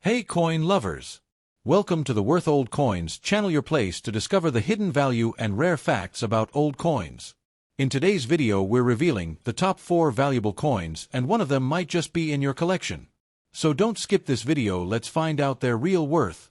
Hey coin lovers! Welcome to the Worth Old Coins channel, your place to discover the hidden value and rare facts about old coins. In today's video we're revealing the top 4 valuable coins, and one of them might just be in your collection. So don't skip this video, let's find out their real worth.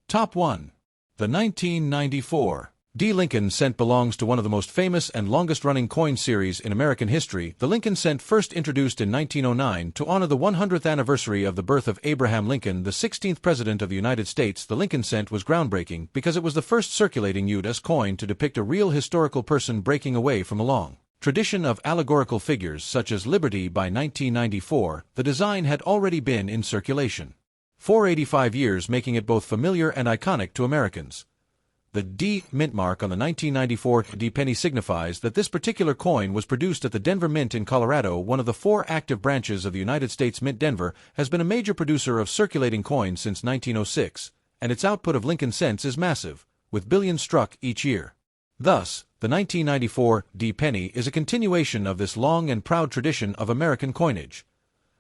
Top 1. The 1994 D. Lincoln cent belongs to one of the most famous and longest-running coin series in American history. The Lincoln cent, first introduced in 1909 to honor the 100th anniversary of the birth of Abraham Lincoln, the 16th President of the United States. The Lincoln cent was groundbreaking because it was the first circulating U.S. coin to depict a real historical person breaking away from a long tradition of allegorical figures such as Liberty. By 1994, the design had already been in circulation for 85 years, making it both familiar and iconic to Americans. The D mint mark on the 1994 D penny signifies that this particular coin was produced at the Denver Mint in Colorado. One of the 4 active branches of the United States Mint. Denver has been a major producer of circulating coins since 1906, and its output of Lincoln cents is massive, with billions struck each year. Thus, the 1994 D penny is a continuation of this long and proud tradition of American coinage.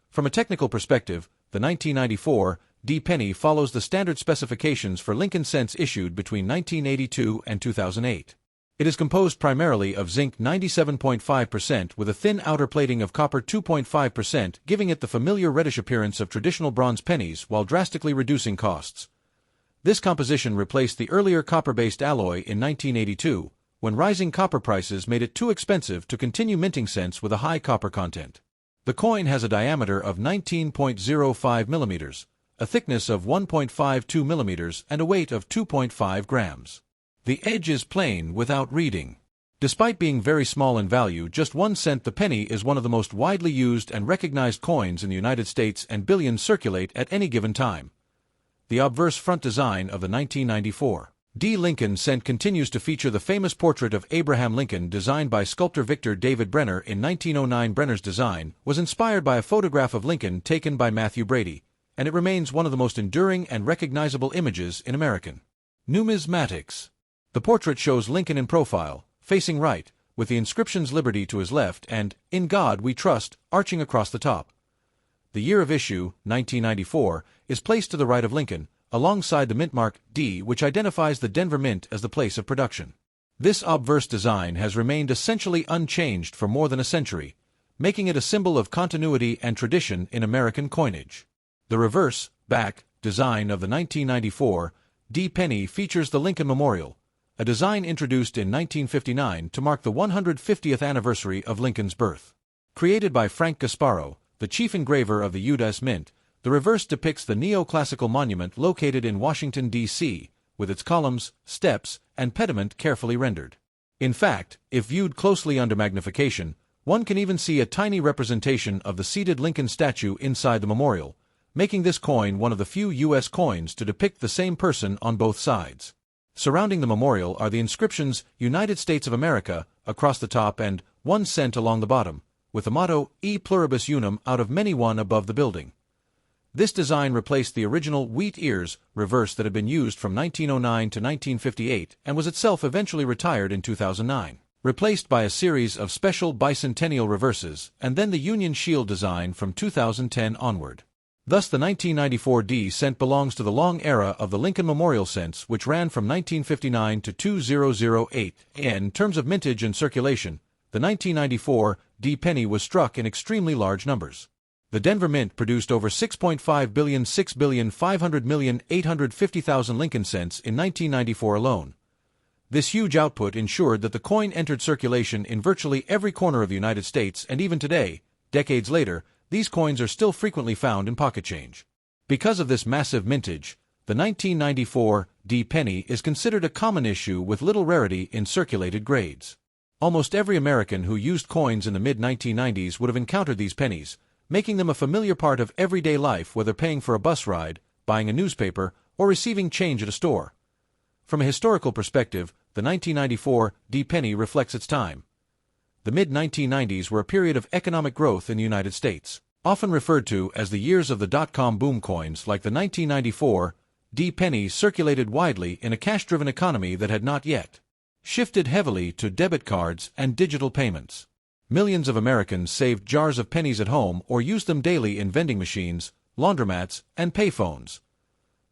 From a technical perspective, the 1994 D penny follows the standard specifications for Lincoln cents issued between 1982 and 2008. It is composed primarily of zinc 97.5% with a thin outer plating of copper 2.5%, giving it the familiar reddish appearance of traditional bronze pennies while drastically reducing costs. This composition replaced the earlier copper-based alloy in 1982, when rising copper prices made it too expensive to continue minting cents with a high copper content. The coin has a diameter of 19.05 millimeters, a thickness of 1.52 millimeters, and a weight of 2.5 grams. The edge is plain without reading. Despite being very small in value, just 1 cent, the penny is one of the most widely used and recognized coins in the United States, and billions circulate at any given time. The obverse front design of the 1994 D. Lincoln cent continues to feature the famous portrait of Abraham Lincoln designed by sculptor Victor David Brenner in 1909. Brenner's design was inspired by a photograph of Lincoln taken by Matthew Brady, and it remains one of the most enduring and recognizable images in American numismatics. The portrait shows Lincoln in profile, facing right, with the inscriptions "Liberty" to his left and "In God We Trust" arching across the top. The year of issue, 1994, is placed to the right of Lincoln, alongside the mint mark D, which identifies the Denver Mint as the place of production. This obverse design has remained essentially unchanged for more than a century, making it a symbol of continuity and tradition in American coinage. The reverse, back, design of the 1994 D penny features the Lincoln Memorial, a design introduced in 1959 to mark the 150th anniversary of Lincoln's birth. Created by Frank Gasparo, the chief engraver of the U.S. Mint, the reverse depicts the neoclassical monument located in Washington, D.C., with its columns, steps, and pediment carefully rendered. In fact, if viewed closely under magnification, one can even see a tiny representation of the seated Lincoln statue inside the memorial, making this coin one of the few U.S. coins to depict the same person on both sides. Surrounding the memorial are the inscriptions "United States of America" across the top and 1 cent along the bottom, with the motto "E pluribus unum" out of many one above the building. This design replaced the original wheat ears reverse that had been used from 1909 to 1958 and was itself eventually retired in 2009, replaced by a series of special bicentennial reverses, and then the Union Shield design from 2010 onward. Thus the 1994 D cent belongs to the long era of the Lincoln Memorial cents, which ran from 1959 to 2008. In terms of mintage and circulation, the 1994 D penny was struck in extremely large numbers. The Denver Mint produced over 6.5 billion 6,500,850,000 Lincoln cents in 1994 alone. This huge output ensured that the coin entered circulation in virtually every corner of the United States, and even today, decades later, these coins are still frequently found in pocket change. Because of this massive mintage, the 1994 D penny is considered a common issue with little rarity in circulated grades. Almost every American who used coins in the mid-1990s would have encountered these pennies, making them a familiar part of everyday life, whether paying for a bus ride, buying a newspaper, or receiving change at a store. From a historical perspective, the 1994 D penny reflects its time. The mid-1990s were a period of economic growth in the United States, often referred to as the years of the dot-com boom. Coins like the 1994 D penny circulated widely in a cash-driven economy that had not yet shifted heavily to debit cards and digital payments. Millions of Americans saved jars of pennies at home or used them daily in vending machines, laundromats, and payphones,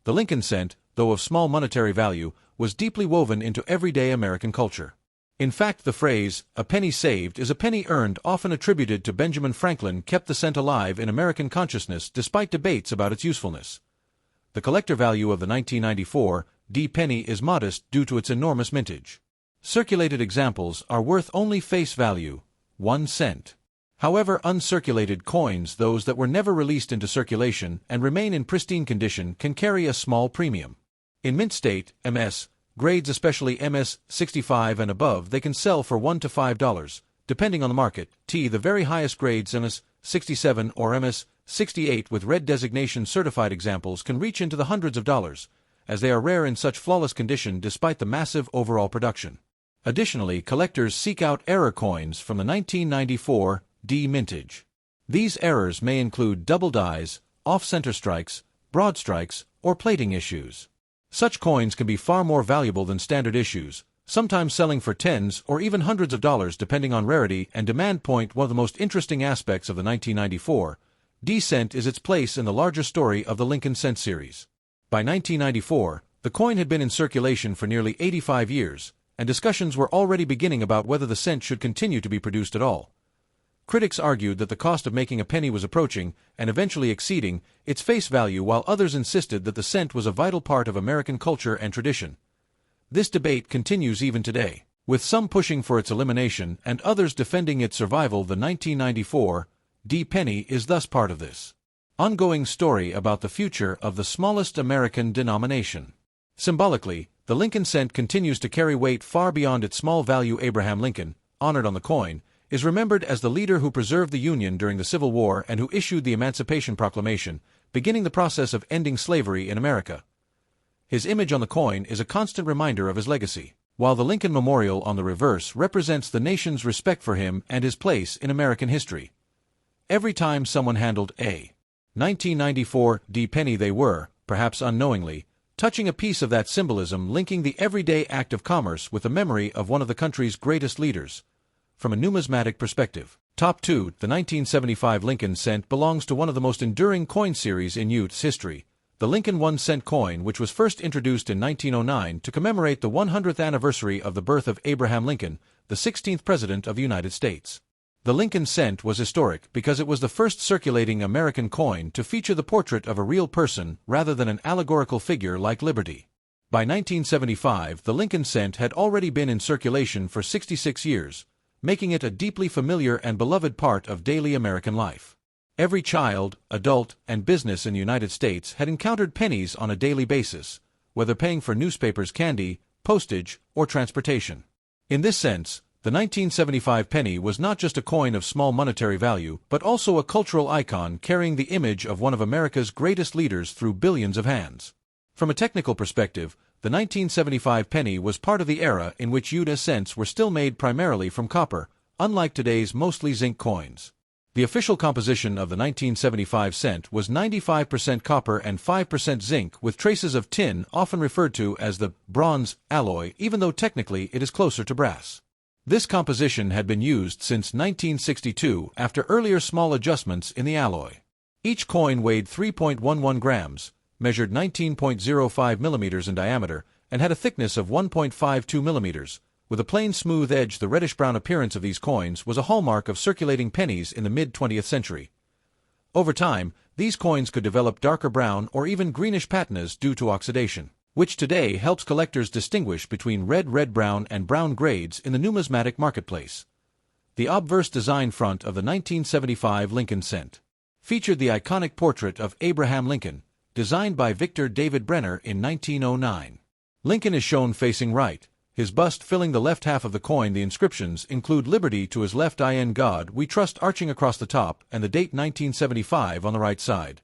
The Lincoln cent, though of small monetary value, was deeply woven into everyday American culture. In fact, the phrase, "a penny saved is a penny earned," often attributed to Benjamin Franklin, kept the cent alive in American consciousness despite debates about its usefulness. The collector value of the 1994 D penny is modest due to its enormous mintage. Circulated examples are worth only face value, 1 cent. However, uncirculated coins, those that were never released into circulation and remain in pristine condition, can carry a small premium. In mint state, MS, grades especially MS 65 and above, they can sell for $1 to $5, depending on the market. The very highest grades, MS 67 or MS 68 with red designation certified examples, can reach into the hundreds of dollars, as they are rare in such flawless condition despite the massive overall production. Additionally, collectors seek out error coins from the 1994 D mintage. These errors may include double dies, off-center strikes, broad strikes, or plating issues. Such coins can be far more valuable than standard issues, sometimes selling for tens or even hundreds of dollars depending on rarity and demand point. One of the most interesting aspects of the 1994 D cent is its place in the larger story of the Lincoln cent series. By 1994, the coin had been in circulation for nearly 85 years, and discussions were already beginning about whether the cent should continue to be produced at all. Critics argued that the cost of making a penny was approaching, and eventually exceeding, its face value, while others insisted that the cent was a vital part of American culture and tradition. This debate continues even today, with some pushing for its elimination and others defending its survival. The 1994 D penny is thus part of this ongoing story about the future of the smallest American denomination. Symbolically, the Lincoln cent continues to carry weight far beyond its small value. Abraham Lincoln, honored on the coin, is remembered as the leader who preserved the Union during the Civil War and who issued the Emancipation Proclamation, beginning the process of ending slavery in America. His image on the coin is a constant reminder of his legacy, while the Lincoln Memorial on the reverse represents the nation's respect for him and his place in American history. Every time someone handled a 1994 D penny, they were, perhaps unknowingly, touching a piece of that symbolism, linking the everyday act of commerce with the memory of one of the country's greatest leaders. From a numismatic perspective. Top 2. The 1975 Lincoln cent belongs to one of the most enduring coin series in U.S. history, the Lincoln 1 cent coin, which was first introduced in 1909 to commemorate the 100th anniversary of the birth of Abraham Lincoln, the 16th President of the United States. The Lincoln cent was historic because it was the first circulating American coin to feature the portrait of a real person rather than an allegorical figure like Liberty. By 1975, the Lincoln cent had already been in circulation for 66 years, making it a deeply familiar and beloved part of daily American life. Every child, adult, and business in the United States had encountered pennies on a daily basis, whether paying for newspapers, candy, postage, or transportation. In this sense, the 1975 penny was not just a coin of small monetary value, but also a cultural icon carrying the image of one of America's greatest leaders through billions of hands. From a technical perspective, the 1975 penny was part of the era in which U.S. cents were still made primarily from copper, unlike today's mostly zinc coins. The official composition of the 1975 cent was 95% copper and 5% zinc, with traces of tin, often referred to as the bronze alloy, even though technically it is closer to brass. This composition had been used since 1962 after earlier small adjustments in the alloy. Each coin weighed 3.11 grams, measured 19.05 millimeters in diameter, and had a thickness of 1.52 millimeters. With a plain smooth edge, the reddish-brown appearance of these coins was a hallmark of circulating pennies in the mid-20th century. Over time, these coins could develop darker brown or even greenish patinas due to oxidation, which today helps collectors distinguish between red-brown and brown grades in the numismatic marketplace. The obverse design front of the 1975 Lincoln cent featured the iconic portrait of Abraham Lincoln, designed by Victor David Brenner in 1909. Lincoln is shown facing right, his bust filling the left half of the coin. The inscriptions include Liberty to his left, in God We Trust arching across the top, and the date 1975 on the right side.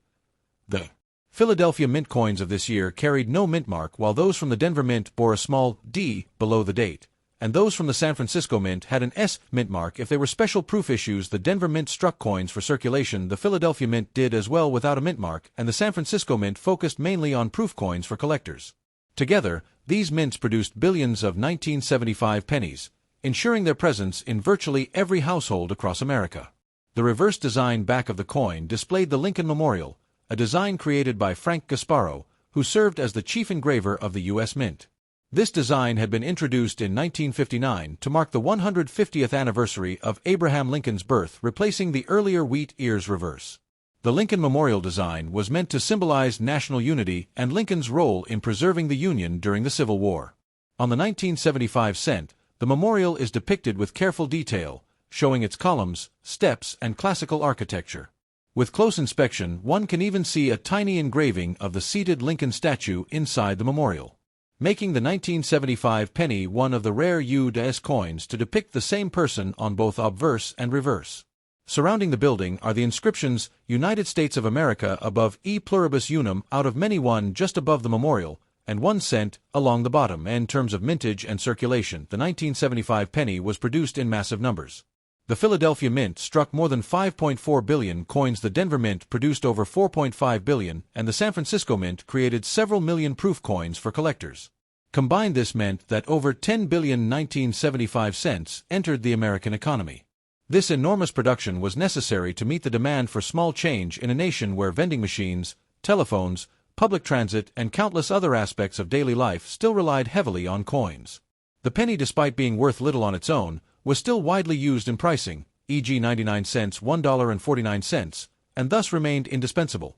The Philadelphia Mint coins of this year carried no mint mark, while those from the Denver Mint bore a small D below the date, and those from the San Francisco Mint had an S mint mark if they were special proof issues. The Denver Mint struck coins for circulation, the Philadelphia Mint did as well without a mint mark, and the San Francisco Mint focused mainly on proof coins for collectors. Together, these mints produced billions of 1975 pennies, ensuring their presence in virtually every household across America. The reverse design back of the coin displayed the Lincoln Memorial, a design created by Frank Gasparo, who served as the chief engraver of the U.S. Mint. This design had been introduced in 1959 to mark the 150th anniversary of Abraham Lincoln's birth, replacing the earlier wheat ears reverse. The Lincoln Memorial design was meant to symbolize national unity and Lincoln's role in preserving the Union during the Civil War. On the 1975 cent, the memorial is depicted with careful detail, showing its columns, steps, and classical architecture. With close inspection, one can even see a tiny engraving of the seated Lincoln statue inside the memorial, making the 1975 penny one of the rare U.S. coins to depict the same person on both obverse and reverse. Surrounding the building are the inscriptions United States of America above E pluribus unum out of many, one just above the memorial, and 1 cent along the bottom. In terms of mintage and circulation, the 1975 penny was produced in massive numbers. The Philadelphia Mint struck more than 5.4 billion coins, the Denver Mint produced over 4.5 billion, and the San Francisco Mint created several million proof coins for collectors. Combined, this meant that over 10 billion 1975 cents entered the American economy. This enormous production was necessary to meet the demand for small change in a nation where vending machines, telephones, public transit, and countless other aspects of daily life still relied heavily on coins. The penny, despite being worth little on its own, was still widely used in pricing, e.g. 99 cents, $1.49, and thus remained indispensable.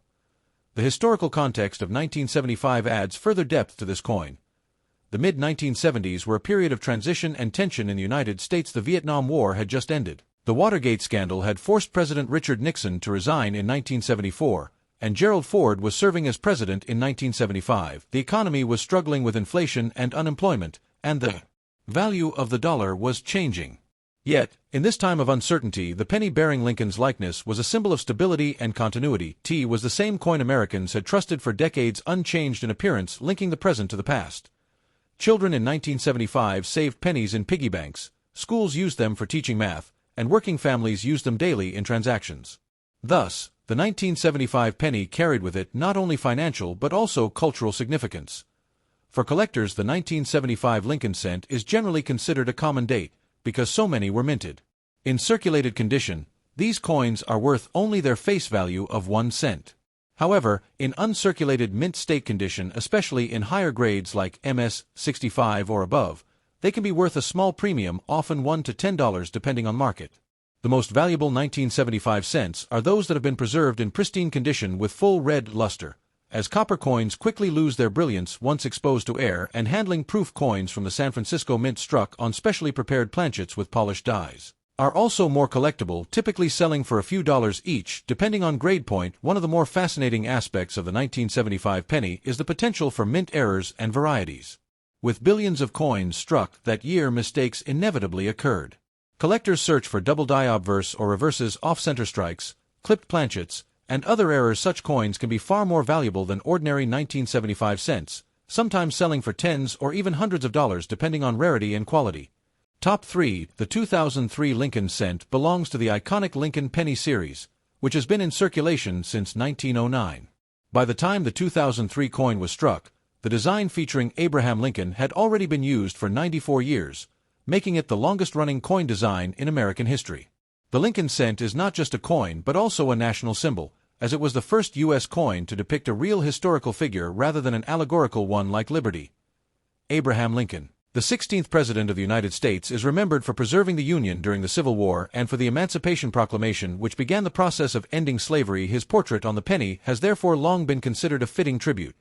The historical context of 1975 adds further depth to this coin. The mid-1970s were a period of transition and tension in the United States. The Vietnam War had just ended. The Watergate scandal had forced President Richard Nixon to resign in 1974, and Gerald Ford was serving as president in 1975. The economy was struggling with inflation and unemployment, and the value of the dollar was changing. Yet, in this time of uncertainty, the penny bearing Lincoln's likeness was a symbol of stability and continuity. T was the same coin Americans had trusted for decades, unchanged in appearance, linking the present to the past. Children in 1975 saved pennies in piggy banks, schools used them for teaching math, and working families used them daily in transactions. Thus, the 1975 penny carried with it not only financial but also cultural significance. For collectors, the 1975 Lincoln cent is generally considered a common date, because so many were minted. In circulated condition, these coins are worth only their face value of 1 cent. However, in uncirculated mint state condition, especially in higher grades like MS 65 or above, they can be worth a small premium, often $1 to $10 depending on market. The most valuable 1975 cents are those that have been preserved in pristine condition with full red luster, as copper coins quickly lose their brilliance once exposed to air, and handling-proof coins from the San Francisco Mint struck on specially prepared planchets with polished dies are also more collectible, typically selling for a few dollars each, depending on grade point. One of the more fascinating aspects of the 1975 penny is the potential for mint errors and varieties. With billions of coins struck that year, mistakes inevitably occurred. Collectors search for double die obverse or reverses, off-center strikes, clipped planchets, and other errors. Such coins can be far more valuable than ordinary 1975 cents, sometimes selling for tens or even hundreds of dollars depending on rarity and quality. Top 3. The 2003 Lincoln cent belongs to the iconic Lincoln penny series, which has been in circulation since 1909. By the time the 2003 coin was struck, the design featuring Abraham Lincoln had already been used for 94 years, making it the longest-running coin design in American history. The Lincoln cent is not just a coin but also a national symbol, as it was the first U.S. coin to depict a real historical figure rather than an allegorical one like Liberty. Abraham Lincoln, the 16th President of the United States, is remembered for preserving the Union during the Civil War and for the Emancipation Proclamation, which began the process of ending slavery. His portrait on the penny has therefore long been considered a fitting tribute.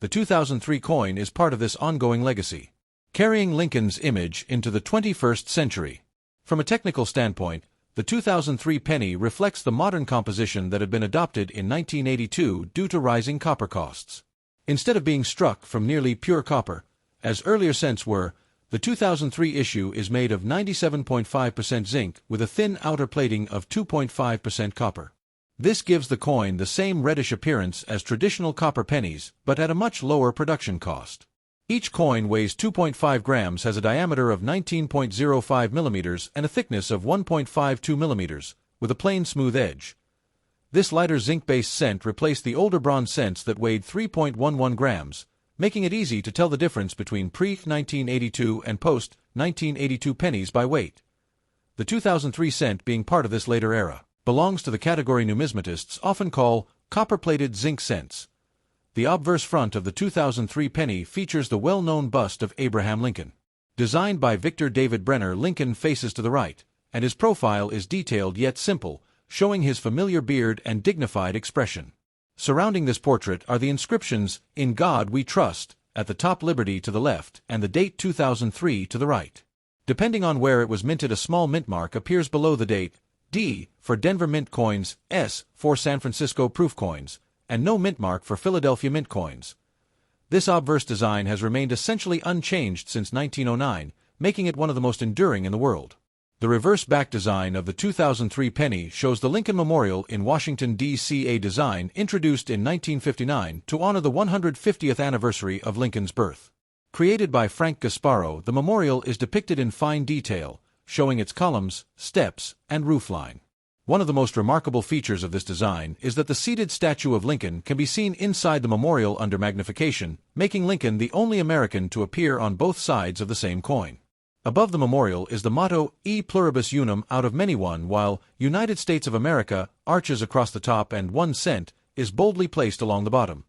The 2003 coin is part of this ongoing legacy, carrying Lincoln's image into the 21st century. From a technical standpoint, the 2003 penny reflects the modern composition that had been adopted in 1982 due to rising copper costs. Instead of being struck from nearly pure copper, as earlier cents were, the 2003 issue is made of 97.5% zinc with a thin outer plating of 2.5% copper. This gives the coin the same reddish appearance as traditional copper pennies, but at a much lower production cost. Each coin weighs 2.5 grams, has a diameter of 19.05 millimeters and a thickness of 1.52 millimeters, with a plain smooth edge. This lighter zinc-based cent replaced the older bronze cents that weighed 3.11 grams, making it easy to tell the difference between pre-1982 and post-1982 pennies by weight. The 2003 cent, being part of this later era, belongs to the category numismatists often call copper-plated zinc cents. The obverse front of the 2003 penny features the well-known bust of Abraham Lincoln. Designed by Victor David Brenner, Lincoln faces to the right, and his profile is detailed yet simple, showing his familiar beard and dignified expression. Surrounding this portrait are the inscriptions, "In God We Trust," at the top, "Liberty" to the left, and the date 2003 to the right. Depending on where it was minted, a small mint mark appears below the date, D for Denver Mint coins, S for San Francisco proof coins, and no mint mark for Philadelphia Mint coins. This obverse design has remained essentially unchanged since 1909, making it one of the most enduring in the world. The reverse back design of the 2003 penny shows the Lincoln Memorial in Washington, D.C., a design introduced in 1959 to honor the 150th anniversary of Lincoln's birth. Created by Frank Gasparo, the memorial is depicted in fine detail, showing its columns, steps, and roofline. One of the most remarkable features of this design is that the seated statue of Lincoln can be seen inside the memorial under magnification, making Lincoln the only American to appear on both sides of the same coin. Above the memorial is the motto, E pluribus unum, out of many one, while United States of America arches across the top and 1 cent is boldly placed along the bottom.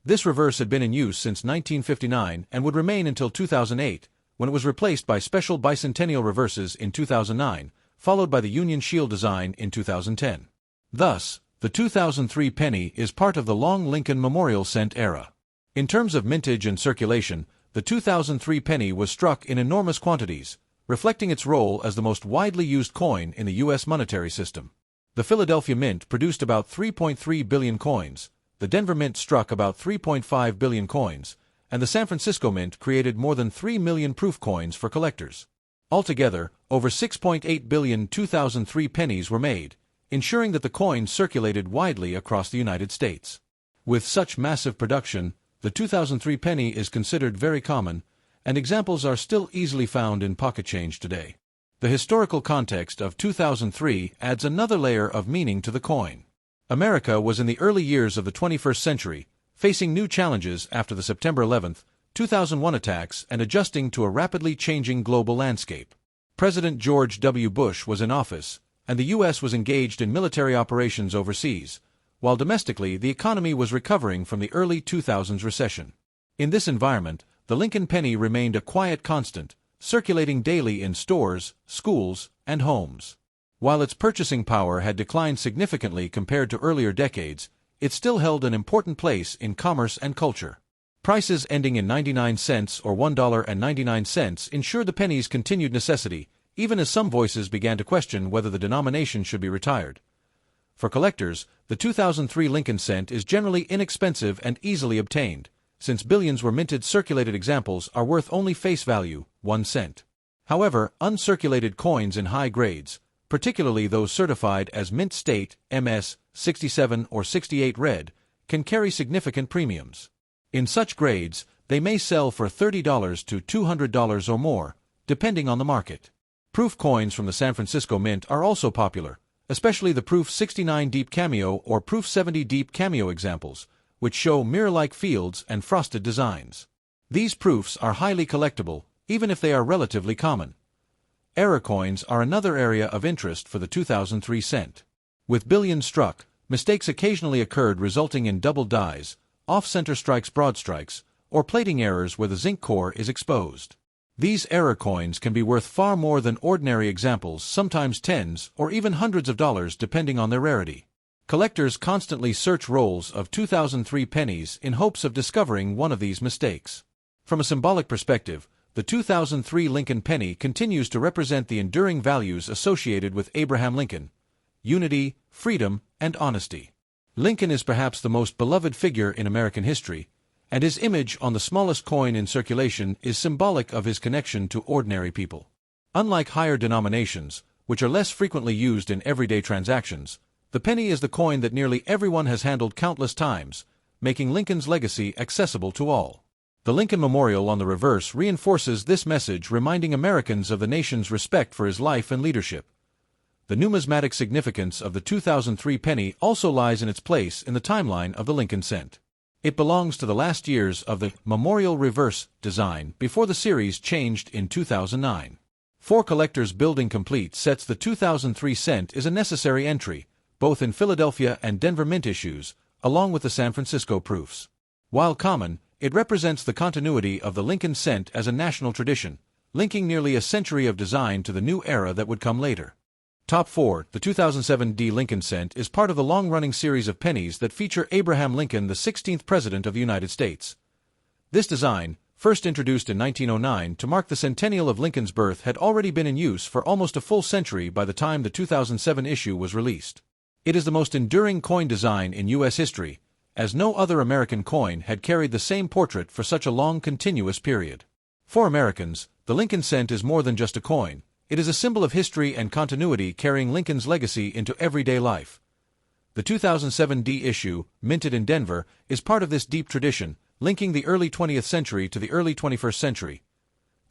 This reverse had been in use since 1959 and would remain until 2008, when it was replaced by special bicentennial reverses in 2009, followed by the Union Shield design in 2010. Thus, the 2003 penny is part of the long Lincoln Memorial cent era. In terms of mintage and circulation, the 2003 penny was struck in enormous quantities, reflecting its role as the most widely used coin in the U.S. monetary system. The Philadelphia Mint produced about 3.3 billion coins, the Denver Mint struck about 3.5 billion coins, and the San Francisco Mint created more than 3 million proof coins for collectors. Altogether, over 6.8 billion 2003 pennies were made, ensuring that the coin circulated widely across the United States. With such massive production, the 2003 penny is considered very common, and examples are still easily found in pocket change today. The historical context of 2003 adds another layer of meaning to the coin. America was in the early years of the 21st century, facing new challenges after the September 11, 2001 attacks and adjusting to a rapidly changing global landscape. President George W. Bush was in office, and the U.S. was engaged in military operations overseas, while domestically the economy was recovering from the early 2000s recession. In this environment, the Lincoln penny remained a quiet constant, circulating daily in stores, schools, and homes. While its purchasing power had declined significantly compared to earlier decades, it still held an important place in commerce and culture. Prices ending in 99 cents or $1.99 ensured the penny's continued necessity, even as some voices began to question whether the denomination should be retired. For collectors, the 2003 Lincoln cent is generally inexpensive and easily obtained, since billions were minted. Circulated examples are worth only face value, 1 cent. However, uncirculated coins in high grades, particularly those certified as mint state, MS, 67 or 68 red, can carry significant premiums. In such grades, they may sell for $30 to $200 or more, depending on the market. Proof coins from the San Francisco Mint are also popular, especially the Proof 69 Deep Cameo or Proof 70 Deep Cameo examples, which show mirror-like fields and frosted designs. These proofs are highly collectible, even if they are relatively common. Error coins are another area of interest for the 2003 cent. With billions struck, mistakes occasionally occurred, resulting in double dies, off-center strikes, broad strikes, or plating errors where the zinc core is exposed. These error coins can be worth far more than ordinary examples, sometimes tens or even hundreds of dollars depending on their rarity. Collectors constantly search rolls of 2003 pennies in hopes of discovering one of these mistakes. From a symbolic perspective, the 2003 Lincoln penny continues to represent the enduring values associated with Abraham Lincoln: unity, freedom, and honesty. Lincoln is perhaps the most beloved figure in American history, and his image on the smallest coin in circulation is symbolic of his connection to ordinary people. Unlike higher denominations, which are less frequently used in everyday transactions, the penny is the coin that nearly everyone has handled countless times, making Lincoln's legacy accessible to all. The Lincoln Memorial on the reverse reinforces this message, reminding Americans of the nation's respect for his life and leadership. The numismatic significance of the 2003 penny also lies in its place in the timeline of the Lincoln cent. It belongs to the last years of the Memorial reverse design before the series changed in 2009. For collectors, building complete sets, the 2003 cent is a necessary entry, both in Philadelphia and Denver Mint issues, along with the San Francisco proofs. While common, it represents the continuity of the Lincoln cent as a national tradition, linking nearly a century of design to the new era that would come later. Top 4. The 2007 D. Lincoln cent is part of the long-running series of pennies that feature Abraham Lincoln, the 16th President of the United States. This design, first introduced in 1909 to mark the centennial of Lincoln's birth, had already been in use for almost a full century by the time the 2007 issue was released. It is the most enduring coin design in U.S. history, as no other American coin had carried the same portrait for such a long continuous period. For Americans, the Lincoln cent is more than just a coin. It is a symbol of history and continuity, carrying Lincoln's legacy into everyday life. The 2007 D issue, minted in Denver, is part of this deep tradition, linking the early 20th century to the early 21st century.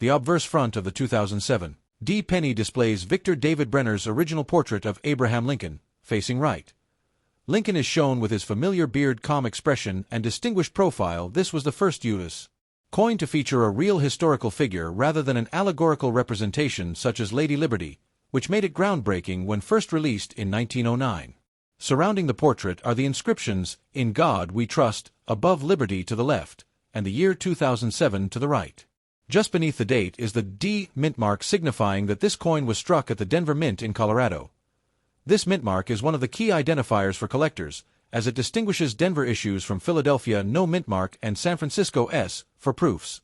The obverse front of the 2007 D penny displays Victor David Brenner's original portrait of Abraham Lincoln, facing right. Lincoln is shown with his familiar beard, calm expression, and distinguished profile. This was the first U.S. coin to feature a real historical figure rather than an allegorical representation such as Lady Liberty, which made it groundbreaking when first released in 1909. Surrounding the portrait are the inscriptions, "In God We Trust," above Liberty to the left, and the year 2007 to the right. Just beneath the date is the D mint mark, signifying that this coin was struck at the Denver Mint in Colorado. This mint mark is one of the key identifiers for collectors, as it distinguishes Denver issues from Philadelphia no mint mark and San Francisco S for proofs.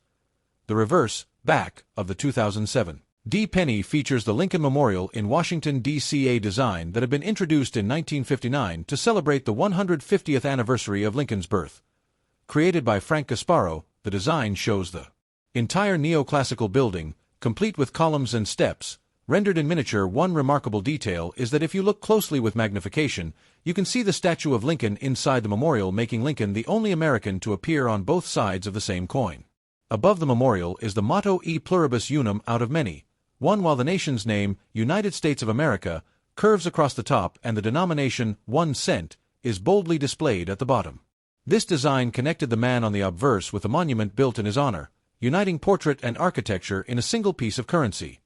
The reverse, back, of the 2007 D penny features the Lincoln Memorial in Washington, D.C., a design that had been introduced in 1959 to celebrate the 150th anniversary of Lincoln's birth. Created by Frank Gasparo, the design shows the entire neoclassical building, complete with columns and steps, rendered in miniature. One remarkable detail is that if you look closely with magnification, you can see the statue of Lincoln inside the memorial, making Lincoln the only American to appear on both sides of the same coin. Above the memorial is the motto E pluribus unum, out of many, one, while the nation's name, United States of America, curves across the top and the denomination, 1 cent, is boldly displayed at the bottom. This design connected the man on the obverse with a monument built in his honor, uniting portrait and architecture in a single piece of currency.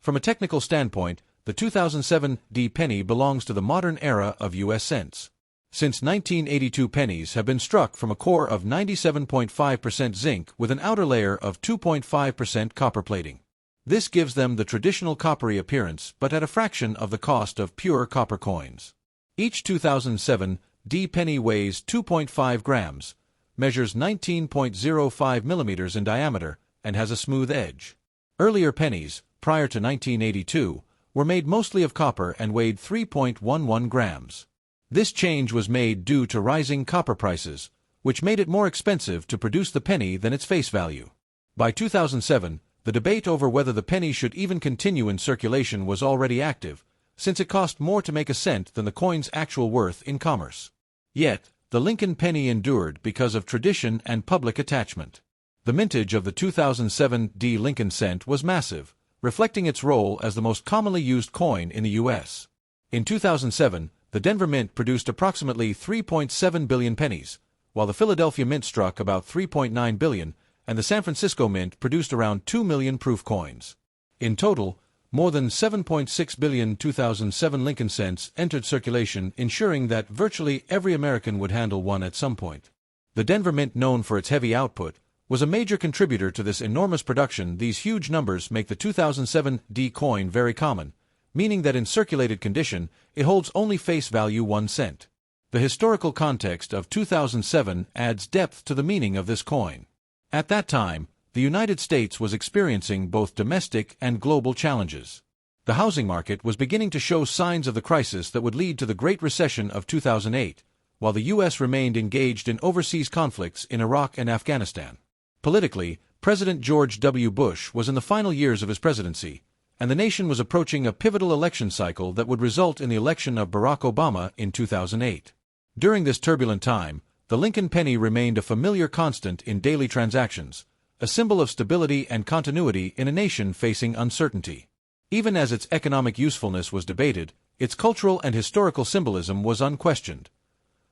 From a technical standpoint, the 2007 D penny belongs to the modern era of U.S. cents. Since 1982, pennies have been struck from a core of 97.5% zinc with an outer layer of 2.5% copper plating. This gives them the traditional coppery appearance, but at a fraction of the cost of pure copper coins. Each 2007 D penny weighs 2.5 grams, measures 19.05 millimeters in diameter, and has a smooth edge. Earlier pennies, prior to 1982, were made mostly of copper and weighed 3.11 grams. This change was made due to rising copper prices, which made it more expensive to produce the penny than its face value. By 2007, the debate over whether the penny should even continue in circulation was already active, since it cost more to make a cent than the coin's actual worth in commerce. Yet, the Lincoln penny endured because of tradition and public attachment. The mintage of the 2007 D Lincoln cent was massive, reflecting its role as the most commonly used coin in the U.S. In 2007, the Denver Mint produced approximately 3.7 billion pennies, while the Philadelphia Mint struck about 3.9 billion, and the San Francisco Mint produced around 2 million proof coins. In total, more than 7.6 billion 2007 Lincoln cents entered circulation, ensuring that virtually every American would handle one at some point. The Denver Mint, known for its heavy output, was a major contributor to this enormous production. These huge numbers make the 2007 D coin very common, meaning that in circulated condition, it holds only face value 1 cent. The historical context of 2007 adds depth to the meaning of this coin. At that time, the United States was experiencing both domestic and global challenges. The housing market was beginning to show signs of the crisis that would lead to the Great Recession of 2008, while the U.S. remained engaged in overseas conflicts in Iraq and Afghanistan. Politically, President George W. Bush was in the final years of his presidency, and the nation was approaching a pivotal election cycle that would result in the election of Barack Obama in 2008. During this turbulent time, the Lincoln penny remained a familiar constant in daily transactions, a symbol of stability and continuity in a nation facing uncertainty. Even as its economic usefulness was debated, its cultural and historical symbolism was unquestioned.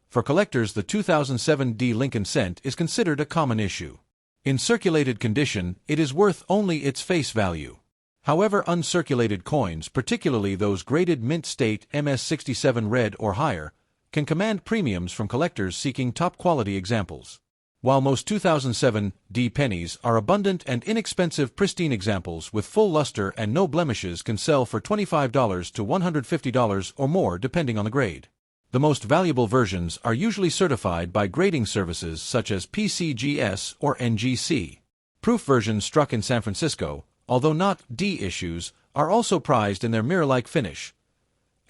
For collectors, the 2007 D Lincoln cent is considered a common issue. In circulated condition, it is worth only its face value. However, uncirculated coins, particularly those graded mint state MS67 red or higher, can command premiums from collectors seeking top-quality examples. While most 2007D pennies are abundant and inexpensive pristine examples with full luster and no blemishes can sell for $25 to $150 or more depending on the grade. The most valuable versions are usually certified by grading services such as PCGS or NGC. Proof versions struck in San Francisco, although not D issues, are also prized in their mirror-like finish.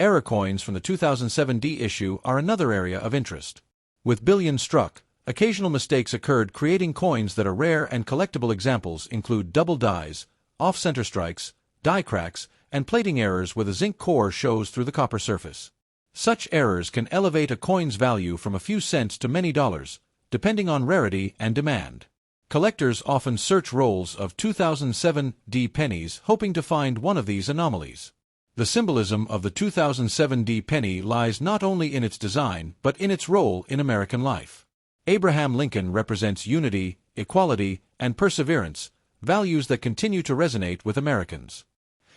Error coins from the 2007D issue are another area of interest. With billions struck, occasional mistakes occurred, creating coins that are rare, and collectible examples include double dies, off-center strikes, die cracks, and plating errors where the zinc core shows through the copper surface. Such errors can elevate a coin's value from a few cents to many dollars, depending on rarity and demand. Collectors often search rolls of 2007D pennies hoping to find one of these anomalies. The symbolism of the 2007D penny lies not only in its design but in its role in American life. Abraham Lincoln represents unity, equality, and perseverance, values that continue to resonate with Americans.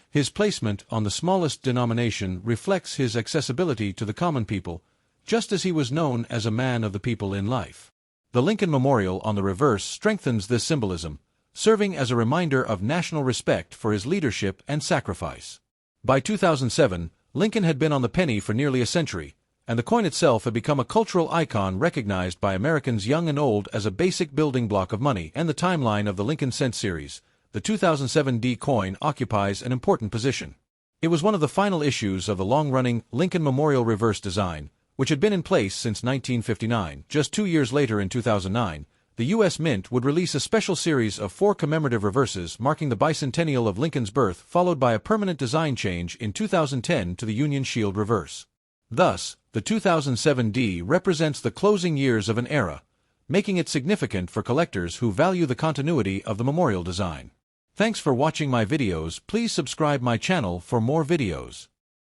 His placement on the smallest denomination reflects his accessibility to the common people, just as he was known as a man of the people in life. The Lincoln Memorial on the reverse strengthens this symbolism, serving as a reminder of national respect for his leadership and sacrifice. By 2007, Lincoln had been on the penny for nearly a century, and the coin itself had become a cultural icon recognized by Americans young and old as a basic building block of money. And the timeline of the Lincoln Cent series, the 2007D coin occupies an important position. It was one of the final issues of the long-running Lincoln Memorial reverse design, which had been in place since 1959. Just 2 years later, in 2009, the U.S. Mint would release a special series of 4 commemorative reverses marking the bicentennial of Lincoln's birth, followed by a permanent design change in 2010 to the Union Shield reverse. Thus, the 2007D represents the closing years of an era, making it significant for collectors who value the continuity of the memorial design. Thanks for watching my videos. Please subscribe my channel for more videos.